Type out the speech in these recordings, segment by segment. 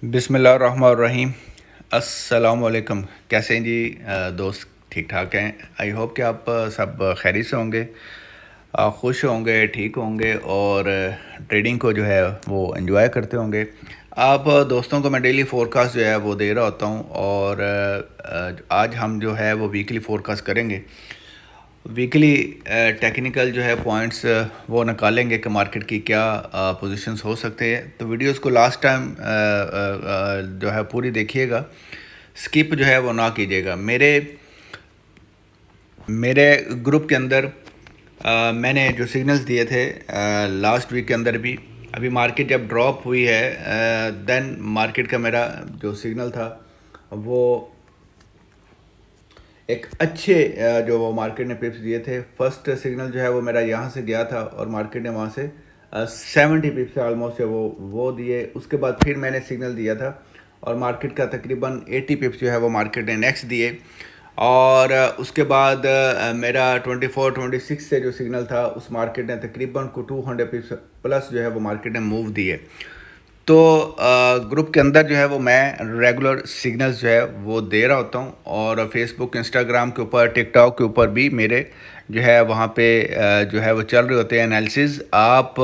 बिस्मिल्लाहिर्रहमानिर्रहीम। अस्सलाम वालेकुम। कैसे हैं जी दोस्त? ठीक ठाक हैं। आई होप कि आप सब खैरियत से होंगे, खुश होंगे, ठीक होंगे और ट्रेडिंग को जो है वो एंजॉय करते होंगे। आप दोस्तों को मैं डेली फोरकास्ट जो है वो दे रहा होता हूँ और आज हम जो है वो वीकली फोरकास्ट करेंगे। वीकली टेक्निकल जो है पॉइंट्स वो निकालेंगे कि मार्केट की क्या पोजीशंस हो सकते हैं। तो वीडियोस को लास्ट टाइम जो है पूरी देखिएगा, स्किप जो है वो ना कीजिएगा। मेरे मेरे ग्रुप के अंदर मैंने जो सिग्नल्स दिए थे लास्ट वीक के अंदर भी, अभी मार्केट जब ड्रॉप हुई है देन मार्केट का मेरा जो सिग्नल था वो एक अच्छे जो वो मार्केट ने पिप्स दिए थे। फर्स्ट सिग्नल जो है वो मेरा यहाँ से गया था और मार्केट ने वहाँ से 70 पिप्स ऑलमोस्ट है वो दिए। उसके बाद फिर मैंने सिग्नल दिया था और मार्केट का तकरीबन 80 पिप्स जो है वो मार्केट ने नेक्स्ट दिए। और उसके बाद मेरा 24-26 से जो सिग्नल था उस मार्केट ने तकरीबन को 200 पिप्स प्लस जो है वो मार्केट ने मूव दिए। तो ग्रुप के अंदर जो है वो मैं रेगुलर सिग्नल्स जो है वो दे रहा होता हूँ और फेसबुक, इंस्टाग्राम के ऊपर, टिकटॉक के ऊपर भी मेरे जो है वहाँ पे जो है वो चल रहे होते हैं एनालिसिस। आप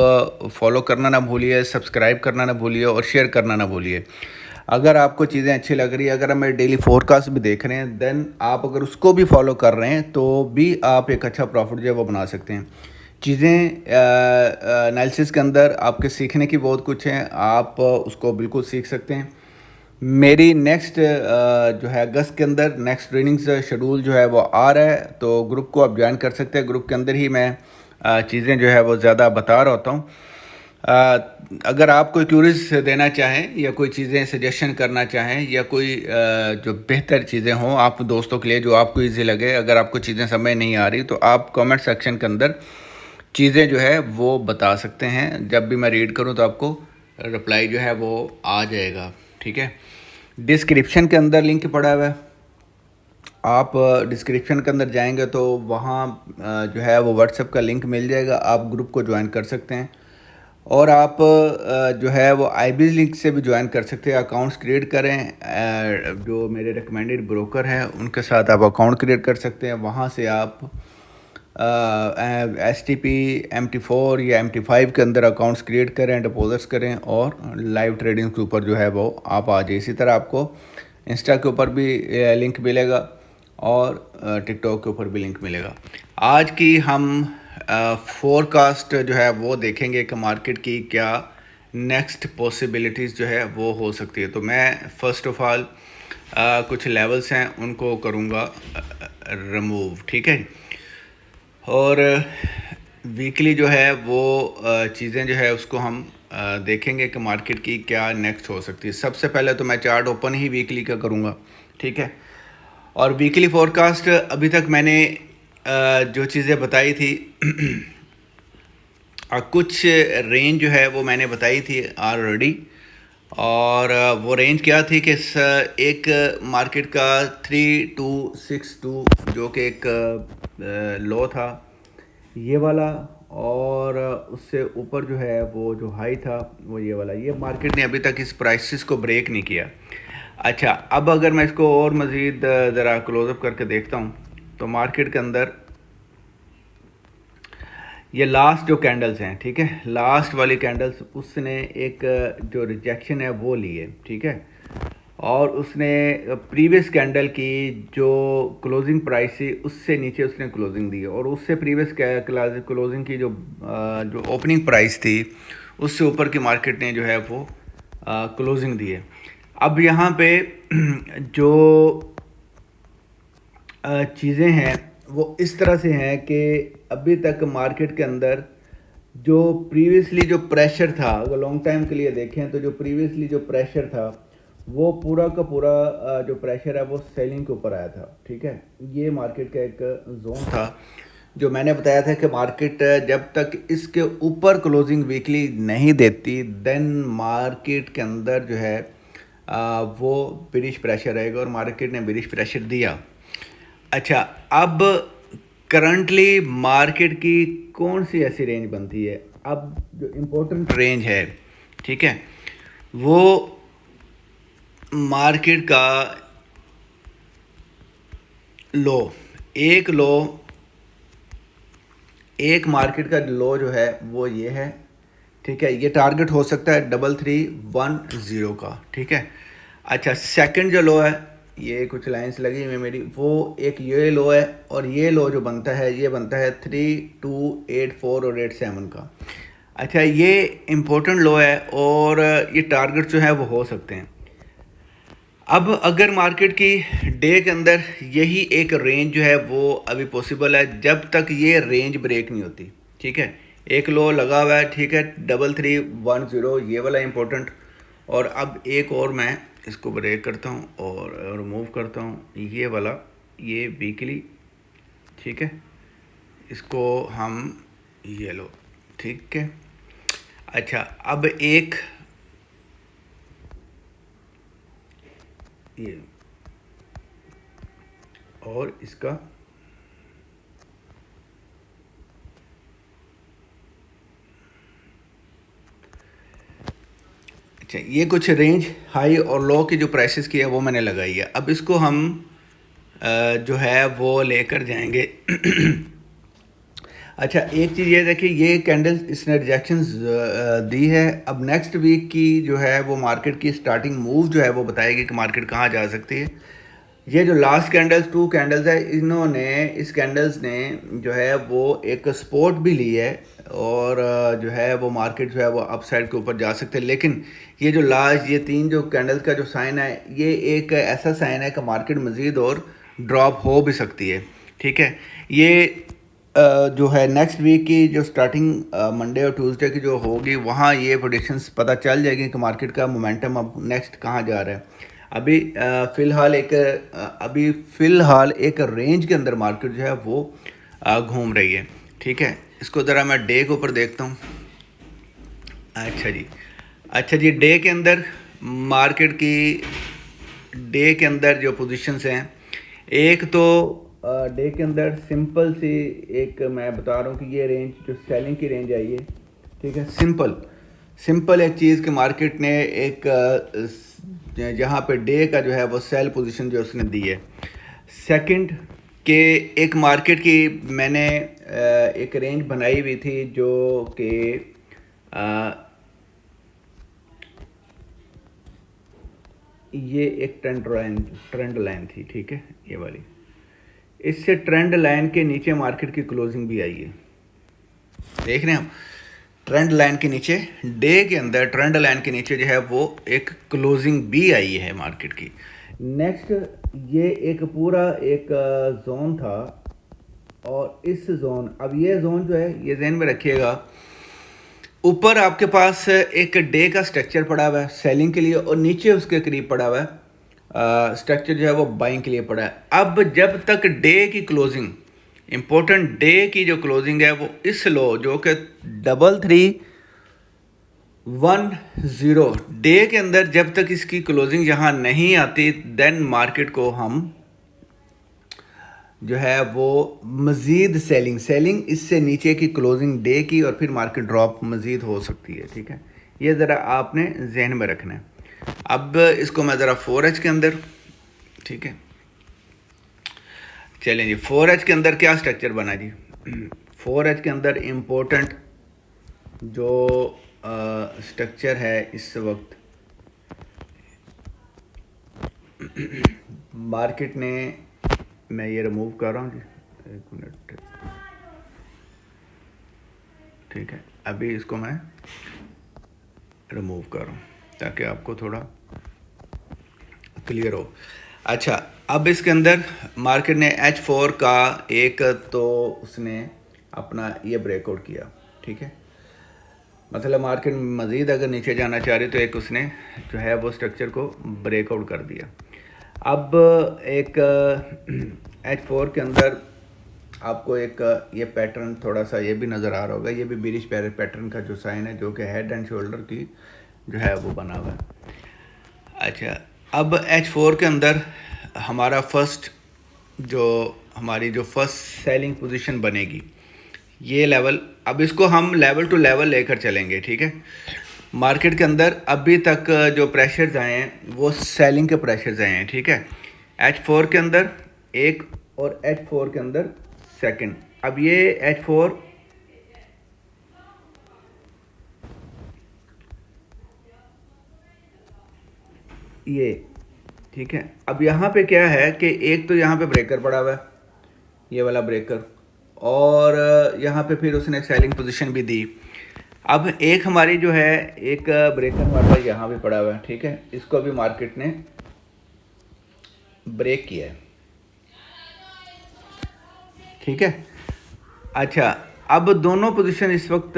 फॉलो करना ना भूलिए, सब्सक्राइब करना ना भूलिए और शेयर करना ना भूलिए। अगर आपको चीज़ें अच्छी लग रही है, अगर हम डेली फोरकास्ट भी देख रहे हैं, देन आप अगर उसको भी फॉलो कर रहे हैं तो भी आप एक अच्छा प्रॉफिट जो है वो बना सकते हैं। चीज़ें एनालिसिस के अंदर आपके सीखने की बहुत कुछ है, आप उसको बिल्कुल सीख सकते हैं। मेरी नेक्स्ट जो है अगस्त के अंदर नेक्स्ट ट्रेनिंग्स शेड्यूल जो है वो आ रहा है, तो ग्रुप को आप ज्वाइन कर सकते हैं। ग्रुप के अंदर ही मैं चीज़ें जो है वो ज़्यादा बता रहा होता हूँ। अगर आप कोई क्यूरीज देना चाहें या कोई चीज़ें सजेशन करना चाहें या कोई जो बेहतर चीज़ें हों आप दोस्तों के लिए जो आपको ईजी लगे, अगर आपको चीज़ें समझ नहीं आ रही तो आप कमेंट सेक्शन के अंदर चीज़ें जो है वो बता सकते हैं। जब भी मैं रीड करूं तो आपको रिप्लाई जो है वो आ जाएगा। ठीक है, डिस्क्रिप्शन के अंदर लिंक पड़ा हुआ है, आप डिस्क्रिप्शन के अंदर जाएंगे तो वहाँ जो है वो व्हाट्सएप का लिंक मिल जाएगा, आप ग्रुप को ज्वाइन कर सकते हैं। और आप जो है वो आईबीज लिंक से भी ज्वाइन कर सकते हैं। अकाउंट्स क्रिएट करें, जो मेरे रिकमेंडेड ब्रोकर हैं उनके साथ आप अकाउंट क्रिएट कर सकते हैं। वहाँ से आप STP, MT4 या MT5 के अंदर अकाउंट्स क्रिएट करें, डिपॉजिट्स करें और लाइव ट्रेडिंग के ऊपर जो है वो आप आ जाए। इसी तरह आपको इंस्टा के ऊपर भी लिंक मिलेगा और टिकटॉक के ऊपर भी लिंक मिलेगा। आज की हम फोरकास्ट जो है वो देखेंगे कि मार्केट की क्या नेक्स्ट पॉसिबिलिटीज़ जो है वो हो सकती है। तो मैं फ़र्स्ट ऑफ ऑल कुछ लेवल्स हैं उनको करूँगा रिमूव। ठीक है, और वीकली जो है वो चीज़ें जो है उसको हम देखेंगे कि मार्केट की क्या नेक्स्ट हो सकती है। सबसे पहले तो मैं चार्ट ओपन ही वीकली का करूँगा। ठीक है, और वीकली फोरकास्ट अभी तक मैंने जो चीज़ें बताई थी कुछ रेंज जो है वो मैंने बताई थी ऑलरेडी। और वो रेंज क्या थी कि एक मार्केट का 3262 जो कि एक लो था ये वाला, और उससे ऊपर जो है वो जो हाई था वो ये वाला। ये मार्केट ने अभी तक इस प्राइसेस को ब्रेक नहीं किया। अच्छा, अब अगर मैं इसको और मज़ीद ज़रा क्लोज़अप करके देखता हूँ तो मार्केट के अंदर ये लास्ट जो कैंडल्स हैं, ठीक है, लास्ट वाली कैंडल्स उसने एक जो रिजेक्शन है वो ली है। ठीक है, और उसने प्रीवियस कैंडल की जो क्लोजिंग प्राइस थी उससे नीचे उसने क्लोजिंग दी और उससे प्रीवियस क्लोजिंग की जो ओपनिंग प्राइस थी उससे ऊपर की मार्केट ने जो है वो क्लोजिंग दी है। अब यहाँ पे जो चीज़ें हैं वो इस तरह से हैं कि अभी तक मार्केट के अंदर जो प्रीवियसली जो प्रेशर था, अगर लॉन्ग टाइम के लिए देखें तो जो प्रीवियसली जो प्रेशर था वो पूरा का पूरा जो प्रेशर है वो सेलिंग के ऊपर आया था। ठीक है, ये मार्केट का एक जोन था जो मैंने बताया था कि मार्केट जब तक इसके ऊपर क्लोजिंग वीकली नहीं देती देन मार्केट के अंदर जो है वो बिरिश प्रेशर रहेगा और मार्केट ने बिरिश प्रेशर दिया। अच्छा, अब करंटली मार्केट की कौन सी ऐसी रेंज बनती है? अब जो इम्पोर्टेंट रेंज है, ठीक है, वो मार्केट का लो, एक लो, एक मार्केट का लो जो है वो ये है, ठीक है। ये टारगेट हो सकता है 3310 का, ठीक है। अच्छा, सेकंड जो लो है, ये कुछ लाइंस लगी हुई मेरी, वो एक ये लो है, और ये लो जो बनता है ये बनता है 3284 और 87 का। अच्छा, ये इम्पोर्टेंट लो है और ये टारगेट जो है वो हो सकते हैं। अब अगर मार्केट की डे के अंदर यही एक रेंज जो है वो अभी पॉसिबल है जब तक ये रेंज ब्रेक नहीं होती, ठीक है। एक लो लगा हुआ है, ठीक है, 3310, ये वाला इम्पोर्टेंट। और अब एक और मैं इसको ब्रेक करता हूँ और रिमूव करता हूँ, ये वाला, ये वीकली, ठीक है। इसको हम ये लो, ठीक है। अच्छा, अब एक ये और इसका अच्छा, ये कुछ रेंज हाई और लो की जो प्राइसेस की है वो मैंने लगाई है। अब इसको हम जो है वो लेकर जाएंगे। अच्छा, एक चीज़ ये देखिए, ये कैंडल इसने रिजेक्शंस दी है। अब नेक्स्ट वीक की जो है वो मार्केट की स्टार्टिंग मूव जो है वो बताएगी कि मार्केट कहाँ जा सकती है। ये जो लास्ट कैंडल्स, 2 कैंडल्स है, इन्होंने, इस कैंडल्स ने जो है वो एक सपोर्ट भी ली है और जो है वो मार्केट जो है वो अप साइड के ऊपर जा सकते हैं। लेकिन ये जो लास्ट, ये 3 जो कैंडल्स का जो साइन है, ये एक ऐसा साइन है कि मार्केट मज़ीद और ड्रॉप हो भी सकती है, ठीक है। ये जो है नेक्स्ट वीक की जो स्टार्टिंग मंडे और ट्यूसडे की जो होगी, वहाँ ये प्रेडिक्शंस पता चल जाएगी कि मार्केट का मोमेंटम अब नेक्स्ट कहाँ जा रहा है। अभी फ़िलहाल एक रेंज के अंदर मार्केट जो है वो घूम रही है, ठीक है। इसको ज़रा मैं डे के ऊपर देखता हूँ। अच्छा जी, डे के अंदर मार्केट की, डे के अंदर जो पोजीशंस हैं, एक तो डे के अंदर सिंपल सी एक मैं बता रहा हूँ कि ये रेंज जो सेलिंग की रेंज आई है, ठीक है। सिंपल एक चीज़ कि मार्केट ने एक जहाँ पे डे का जो है वो सेल पोजीशन जो उसने दी है। सेकंड के एक मार्केट की मैंने एक रेंज बनाई हुई थी जो कि ये एक ट्रेंड लाइन थी, ठीक है, ये वाली। इससे ट्रेंड लाइन के नीचे मार्केट की क्लोजिंग भी आई है, देख रहे हैं हम। ट्रेंड लाइन के नीचे, डे के अंदर ट्रेंड लाइन के नीचे जो है वो एक क्लोजिंग भी आई है मार्केट की। नेक्स्ट, ये एक पूरा एक जोन था और इस जोन, अब ये जोन जो है ये ध्यान में रखिएगा, ऊपर आपके पास एक डे का स्ट्रक्चर पड़ा हुआ है सेलिंग के लिए और नीचे उसके करीब पड़ा हुआ है स्ट्रक्चर जो है वो बाइंग के लिए पड़ा है। अब जब तक डे की क्लोजिंग, इम्पोर्टेंट डे की जो क्लोजिंग है वो इस लो जो कि 3310 डे के अंदर, जब तक इसकी क्लोजिंग यहाँ नहीं आती, देन मार्केट को हम जो है वो मज़ीद सेलिंग इससे नीचे की क्लोजिंग डे की और फिर मार्केट ड्रॉप मज़ीद हो सकती है, ठीक है। ये ज़रा आपने जहन में रखना है। अब इसको मैं ज़रा 4H के अंदर, ठीक है, चलें जी। 4H के अंदर क्या स्ट्रक्चर बना जी। 4H के अंदर इम्पोर्टेंट जो स्ट्रक्चर है इस वक्त, मार्केट ने, मैं ये रिमूव कर रहा हूँ जी, 1 मिनट, ठीक है। अभी इसको मैं रिमूव कर रहा हूँ ताकि आपको थोड़ा क्लियर हो। अच्छा, अब इसके अंदर मार्केट ने H4 का एक तो उसने अपना ये ब्रेकआउट किया, ठीक है। मतलब मार्केट मज़ीद अगर नीचे जाना चाह रही तो एक उसने जो है वो स्ट्रक्चर को ब्रेकआउट कर दिया। अब एक H4 के अंदर आपको एक ये पैटर्न थोड़ा सा ये भी नज़र आ रहा होगा, ये भी बिरिश पैटर्न का जो साइन है जो कि हेड एंड शोल्डर की जो है वो बना हुआ है। अच्छा, अब H4 के अंदर हमारा हमारी जो फर्स्ट सेलिंग पोजीशन बनेगी, ये लेवल, अब इसको हम लेवल टू लेवल लेकर चलेंगे, ठीक है। मार्केट के अंदर अभी तक जो प्रेशर्स आए हैं वो सेलिंग के प्रेशर्स आए हैं, ठीक है। H4 के अंदर एक और H4 के अंदर सेकंड। अब ये H4 ये, ठीक है। अब यहाँ पे क्या है कि एक तो यहाँ पे ब्रेकर पड़ा हुआ है, ये वाला ब्रेकर, और यहाँ पे फिर उसने सेलिंग पोजीशन भी दी। अब एक हमारी जो है एक ब्रेकर हमारे पास यहाँ भी पड़ा हुआ है, ठीक है। इसको अभी मार्केट ने ब्रेक किया है, ठीक है। अच्छा, अब दोनों पोजीशन इस वक्त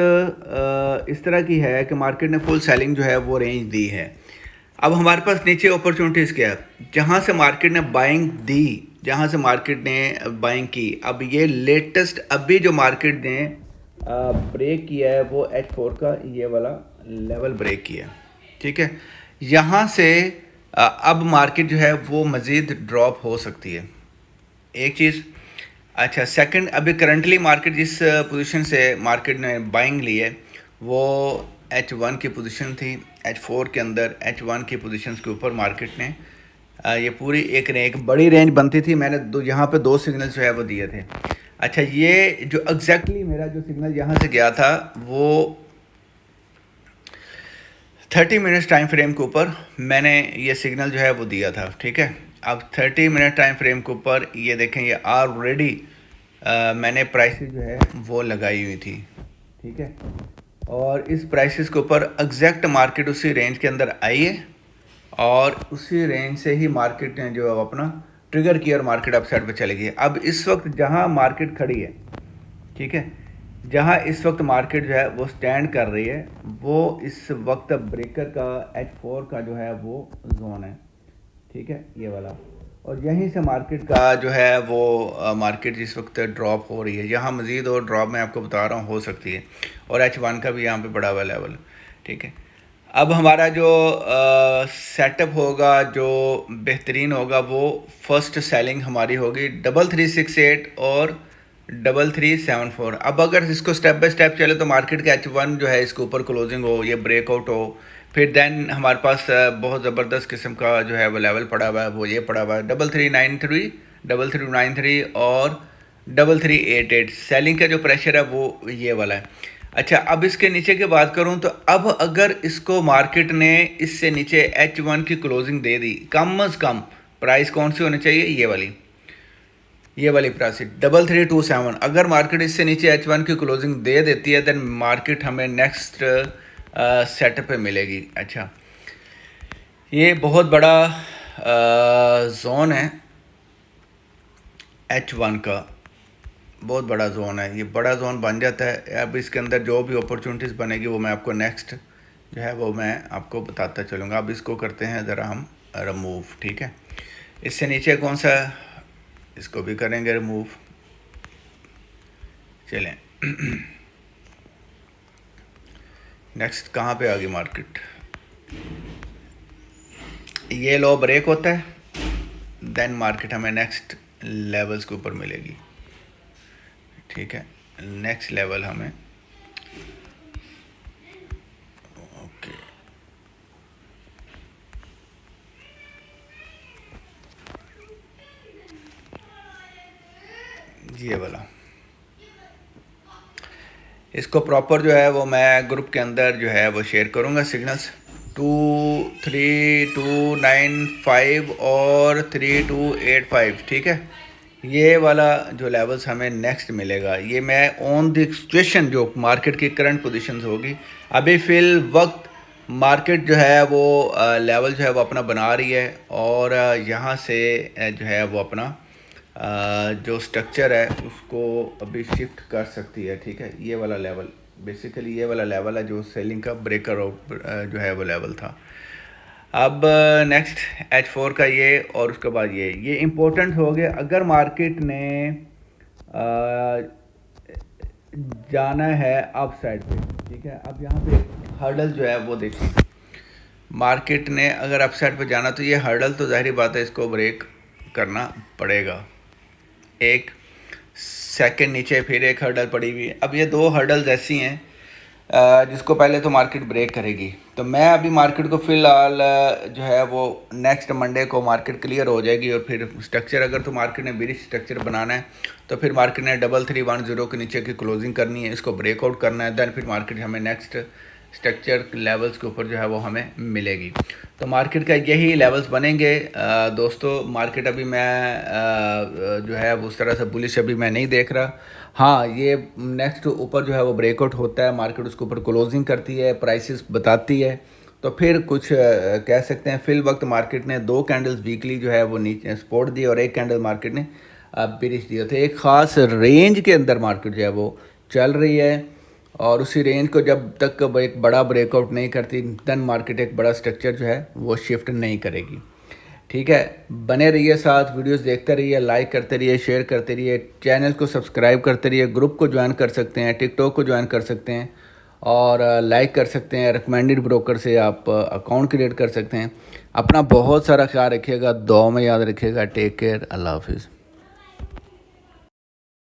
इस तरह की है कि मार्केट ने फुल सेलिंग जो है वो रेंज दी है। अब हमारे पास नीचे अपॉर्चुनिटीज़ क्या है, जहाँ से मार्केट ने बाइंग दी, जहाँ से मार्केट ने बाइंग की। अब ये लेटेस्ट अभी जो मार्केट ने ब्रेक किया है वो H4 का ये वाला लेवल ब्रेक किया है, ठीक है। यहाँ से अब मार्केट जो है वो मज़ीद ड्रॉप हो सकती है, एक चीज़। अच्छा, सेकंड, अभी करंटली मार्केट जिस पोजीशन से मार्केट ने बाइंग ली है वो H1 की पोजीशन थी। H4 के अंदर H1 की पोजीशंस के ऊपर मार्केट ने ये पूरी एक बड़ी रेंज बनती थी। मैंने यहाँ पे 2 सिग्नल्स जो है वो दिए थे। अच्छा, ये जो एग्जैक्टली मेरा जो सिग्नल यहाँ से गया था वो 30 मिनट्स टाइम फ्रेम के ऊपर मैंने ये सिग्नल जो है वो दिया था, ठीक है। अब 30 मिनट टाइम फ्रेम के ऊपर ये देखें, ये ऑलरेडी मैंने प्राइसेस जो है वो लगाई हुई थी, ठीक है। और इस प्राइसेस के ऊपर एग्जैक्ट मार्केट उसी रेंज के अंदर आई है और उसी रेंज से ही मार्केट ने जो है अपना ट्रिगर किया और मार्केट अपसाइड पे चली गई। अब इस वक्त जहां मार्केट खड़ी है, ठीक है, जहां इस वक्त मार्केट जो है वो स्टैंड कर रही है, वो इस वक्त ब्रेकर का H4 का जो है वो जोन है, ठीक है, ये वाला। और यहीं से मार्केट का जो है वो मार्केट जिस वक्त ड्रॉप हो रही है, यहाँ मज़ीद और ड्रॉप मैं आपको बता रहा हूँ हो सकती है। और H1 का भी यहाँ पे बड़ा हुआ लेवल, ठीक है। अब हमारा जो सेटअप होगा, जो बेहतरीन होगा, वो फर्स्ट सेलिंग हमारी होगी 3368 और 3374। अब अगर इसको स्टेप बाय स्टेप चले तो मार्केट का H1 जो है इसके ऊपर क्लोजिंग हो, ये ब्रेकआउट हो, फिर देन हमारे पास बहुत ज़बरदस्त किस्म का जो है वो लेवल पड़ा हुआ है, वो ये पड़ा हुआ है 3393, 3393 और 3388। सेलिंग का जो प्रेशर है वो ये वाला है। अच्छा, अब इसके नीचे की बात करूं तो अब अगर इसको मार्केट ने इससे नीचे H1 की क्लोजिंग दे दी, कम अज़ कम प्राइस कौन सी होनी चाहिए, ये वाली प्राइस 3327। अगर मार्केट इससे नीचे H1 की क्लोजिंग दे देती है देन मार्केट हमें नेक्स्ट सेटअप पे मिलेगी। अच्छा, ये बहुत बड़ा जोन है H1 का, बहुत बड़ा जोन है, ये बड़ा जोन बन जाता है। अब इसके अंदर जो भी अपॉर्चुनिटीज़ बनेगी वो मैं आपको नेक्स्ट जो है वो मैं आपको बताता चलूँगा। अब इसको करते हैं ज़रा हम रिमूव, ठीक है। इससे नीचे कौन सा, इसको भी करेंगे रिमूव। चलें नेक्स्ट कहाँ पे आ गई मार्केट, ये लो ब्रेक होता है देन मार्केट हमें नेक्स्ट लेवल्स के ऊपर मिलेगी, ठीक है। नेक्स्ट लेवल हमें, ओके, ये वाला, इसको प्रॉपर जो है वो मैं ग्रुप के अंदर जो है वो शेयर करूँगा सिग्नल्स 23295 और 3285, ठीक है। ये वाला जो लेवल्स हमें नेक्स्ट मिलेगा, ये मैं ऑन द सिचुएशन जो मार्केट की करंट पोजीशंस होगी, अभी फिल वक्त मार्केट जो है वो लेवल जो है वो अपना बना रही है और यहाँ से जो है वो अपना जो स्ट्रक्चर है उसको अभी शिफ्ट कर सकती है, ठीक है। ये वाला लेवल बेसिकली ये वाला लेवल है जो सेलिंग का ब्रेकर जो है वो लेवल था। अब नेक्स्ट H4 का ये और उसके बाद ये इम्पोर्टेंट हो गया। अगर मार्केट ने जाना है अप साइड पे, ठीक है। अब यहाँ पे हर्डल जो है वो देखिए, मार्केट ने अगर अप साइड पे जाना तो ये हर्डल तो जाहिर बात है इसको ब्रेक करना पड़ेगा। एक सेकंड नीचे फिर एक हर्डल पड़ी हुई है। अब ये 2 हर्डल्स ऐसी हैं जिसको पहले तो मार्केट ब्रेक करेगी। तो मैं अभी मार्केट को फ़िलहाल जो है वो नेक्स्ट मंडे को मार्केट क्लियर हो जाएगी, और फिर स्ट्रक्चर अगर तो मार्केट ने बेरिश स्ट्रक्चर बनाना है तो फिर मार्केट ने 3310 के नीचे की क्लोजिंग करनी है, इसको ब्रेकआउट करना है, देन फिर मार्केट हमें नेक्स्ट स्ट्रक्चर लेवल्स के ऊपर जो है वो हमें मिलेगी। तो मार्केट का यही लेवल्स बनेंगे दोस्तों। मार्केट अभी मैं जो है उस तरह से बुलिश अभी मैं नहीं देख रहा। हाँ, ये नेक्स्ट ऊपर जो है वो ब्रेकआउट होता है, मार्केट उसके ऊपर क्लोजिंग करती है, प्राइसेस बताती है, तो फिर कुछ कह सकते हैं। फिल वक्त मार्केट ने 2 कैंडल्स वीकली जो है वो नीचे सपोर्ट दी, और 1 कैंडल मार्केट ने बेरिश दिया। तो एक ख़ास रेंज के अंदर मार्केट जो है वो चल रही है, और उसी रेंज को जब तक एक बड़ा ब्रेकआउट नहीं करती, देन मार्केट एक बड़ा स्ट्रक्चर जो है वो शिफ्ट नहीं करेगी। ठीक है, बने रहिए साथ, वीडियोस देखते रहिए, लाइक करते रहिए, शेयर करते रहिए, चैनल को सब्सक्राइब करते रहिए, ग्रुप को ज्वाइन कर सकते हैं, टिकटॉक को ज्वाइन कर सकते हैं, और लाइक कर सकते हैं। रिकमेंडेड ब्रोकर से आप अकाउंट क्रिएट कर सकते हैं। अपना बहुत सारा ख्याल रखिएगा, दुआ में याद रखिएगा। टेक केयर, अल्लाह हाफिज़।